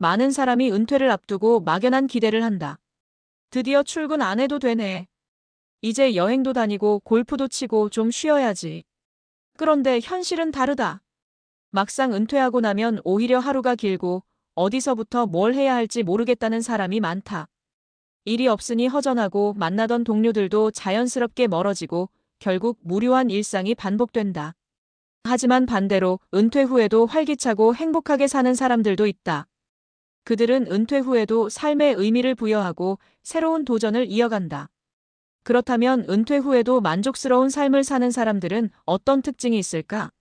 많은 사람이 은퇴를 앞두고 막연한 기대를 한다. 드디어 출근 안 해도 되네. 이제 여행도 다니고 골프도 치고 좀 쉬어야지. 그런데 현실은 다르다. 막상 은퇴하고 나면 오히려 하루가 길고 어디서부터 뭘 해야 할지 모르겠다는 사람이 많다. 일이 없으니 허전하고 만나던 동료들도 자연스럽게 멀어지고 결국 무료한 일상이 반복된다. 하지만 반대로 은퇴 후에도 활기차고 행복하게 사는 사람들도 있다. 그들은 은퇴 후에도 삶의 의미를 부여하고 새로운 도전을 이어간다. 그렇다면 은퇴 후에도 만족스러운 삶을 사는 사람들은 어떤 특징이 있을까?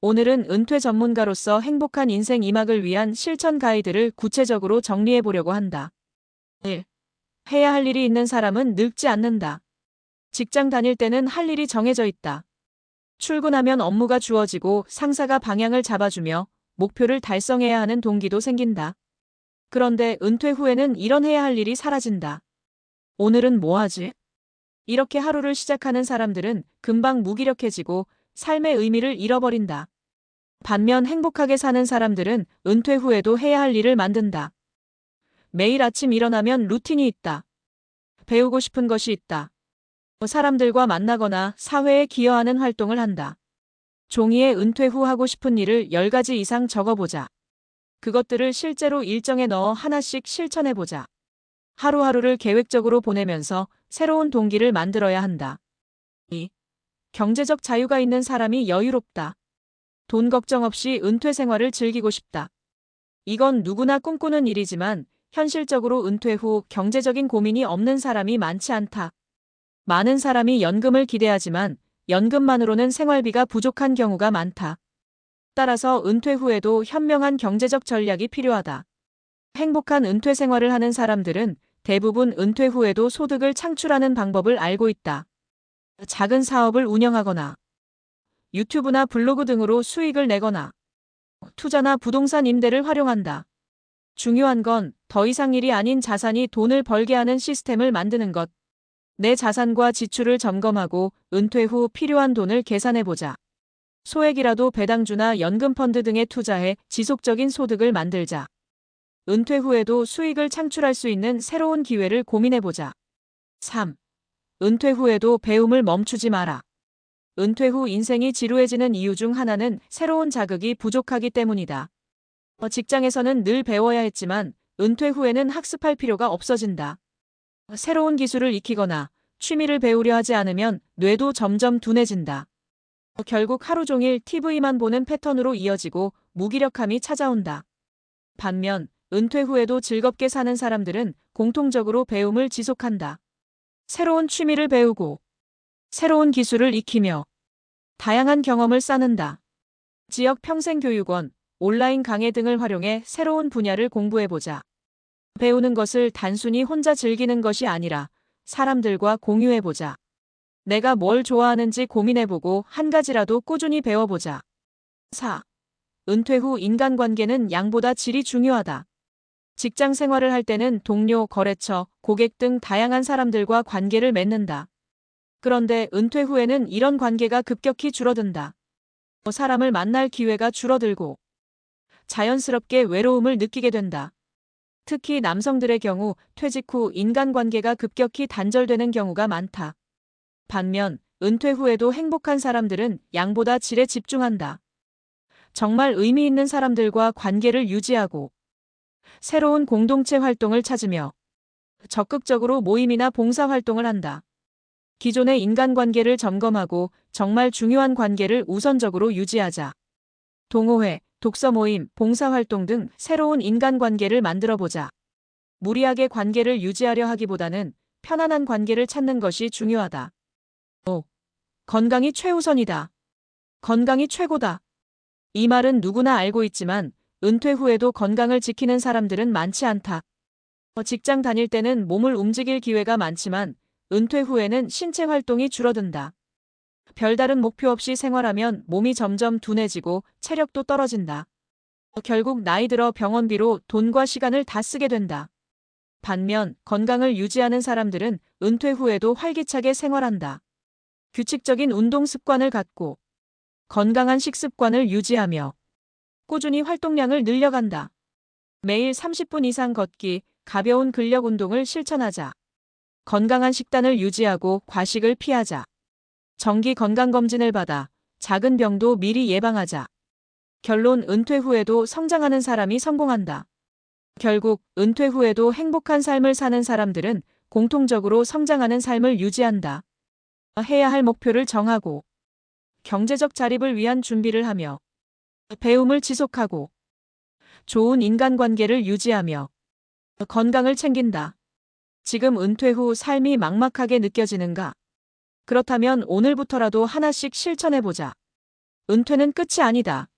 오늘은 은퇴 전문가로서 행복한 인생 2막을 위한 실천 가이드를 구체적으로 정리해 보려고 한다. 1. 해야 할 일이 있는 사람은 늙지 않는다. 직장 다닐 때는 할 일이 정해져 있다. 출근하면 업무가 주어지고 상사가 방향을 잡아주며 목표를 달성해야 하는 동기도 생긴다. 그런데 은퇴 후에는 이런 해야 할 일이 사라진다. 오늘은 뭐 하지? 이렇게 하루를 시작하는 사람들은 금방 무기력해지고 삶의 의미를 잃어버린다. 반면 행복하게 사는 사람들은 은퇴 후에도 해야 할 일을 만든다. 매일 아침 일어나면 루틴이 있다. 배우고 싶은 것이 있다. 사람들과 만나거나 사회에 기여하는 활동을 한다. 종이에 은퇴 후 하고 싶은 일을 10가지 이상 적어보자. 그것들을 실제로 일정에 넣어 하나씩 실천해보자. 하루하루를 계획적으로 보내면서 새로운 동기를 만들어야 한다. 2. 경제적 자유가 있는 사람이 여유롭다. 돈 걱정 없이 은퇴 생활을 즐기고 싶다. 이건 누구나 꿈꾸는 일이지만 현실적으로 은퇴 후 경제적인 고민이 없는 사람이 많지 않다. 많은 사람이 연금을 기대하지만 연금만으로는 생활비가 부족한 경우가 많다. 따라서 은퇴 후에도 현명한 경제적 전략이 필요하다. 행복한 은퇴 생활을 하는 사람들은 대부분 은퇴 후에도 소득을 창출하는 방법을 알고 있다. 작은 사업을 운영하거나 유튜브나 블로그 등으로 수익을 내거나 투자나 부동산 임대를 활용한다. 중요한 건 더 이상 일이 아닌 자산이 돈을 벌게 하는 시스템을 만드는 것. 내 자산과 지출을 점검하고 은퇴 후 필요한 돈을 계산해보자. 소액이라도 배당주나 연금펀드 등에 투자해 지속적인 소득을 만들자. 은퇴 후에도 수익을 창출할 수 있는 새로운 기회를 고민해보자. 3. 은퇴 후에도 배움을 멈추지 마라. 은퇴 후 인생이 지루해지는 이유 중 하나는 새로운 자극이 부족하기 때문이다. 직장에서는 늘 배워야 했지만 은퇴 후에는 학습할 필요가 없어진다. 새로운 기술을 익히거나 취미를 배우려 하지 않으면 뇌도 점점 둔해진다. 결국 하루 종일 TV만 보는 패턴으로 이어지고 무기력함이 찾아온다. 반면 은퇴 후에도 즐겁게 사는 사람들은 공통적으로 배움을 지속한다. 새로운 취미를 배우고 새로운 기술을 익히며 다양한 경험을 쌓는다. 지역 평생교육원, 온라인 강의 등을 활용해 새로운 분야를 공부해보자. 배우는 것을 단순히 혼자 즐기는 것이 아니라 사람들과 공유해보자. 내가 뭘 좋아하는지 고민해보고 한 가지라도 꾸준히 배워보자. 4. 은퇴 후 인간관계는 양보다 질이 중요하다. 직장 생활을 할 때는 동료, 거래처, 고객 등 다양한 사람들과 관계를 맺는다. 그런데 은퇴 후에는 이런 관계가 급격히 줄어든다. 사람을 만날 기회가 줄어들고 자연스럽게 외로움을 느끼게 된다. 특히 남성들의 경우 퇴직 후 인간관계가 급격히 단절되는 경우가 많다. 반면 은퇴 후에도 행복한 사람들은 양보다 질에 집중한다. 정말 의미 있는 사람들과 관계를 유지하고 새로운 공동체 활동을 찾으며 적극적으로 모임이나 봉사활동을 한다. 기존의 인간관계를 점검하고 정말 중요한 관계를 우선적으로 유지하자. 동호회, 독서 모임, 봉사활동 등 새로운 인간관계를 만들어보자. 무리하게 관계를 유지하려 하기보다는 편안한 관계를 찾는 것이 중요하다. 5. 건강이 최우선이다. 건강이 최고다. 이 말은 누구나 알고 있지만 은퇴 후에도 건강을 지키는 사람들은 많지 않다. 직장 다닐 때는 몸을 움직일 기회가 많지만 은퇴 후에는 신체 활동이 줄어든다. 별다른 목표 없이 생활하면 몸이 점점 둔해지고 체력도 떨어진다. 결국 나이 들어 병원비로 돈과 시간을 다 쓰게 된다. 반면 건강을 유지하는 사람들은 은퇴 후에도 활기차게 생활한다. 규칙적인 운동 습관을 갖고 건강한 식습관을 유지하며 꾸준히 활동량을 늘려간다. 매일 30분 이상 걷기, 가벼운 근력 운동을 실천하자. 건강한 식단을 유지하고 과식을 피하자. 정기 건강검진을 받아 작은 병도 미리 예방하자. 결론 은퇴 후에도 성장하는 사람이 성공한다. 결국 은퇴 후에도 행복한 삶을 사는 사람들은 공통적으로 성장하는 삶을 유지한다. 해야 할 목표를 정하고 경제적 자립을 위한 준비를 하며 배움을 지속하고 좋은 인간관계를 유지하며 건강을 챙긴다. 지금 은퇴 후 삶이 막막하게 느껴지는가? 그렇다면 오늘부터라도 하나씩 실천해보자. 은퇴는 끝이 아니다.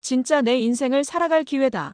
진짜 내 인생을 살아갈 기회다.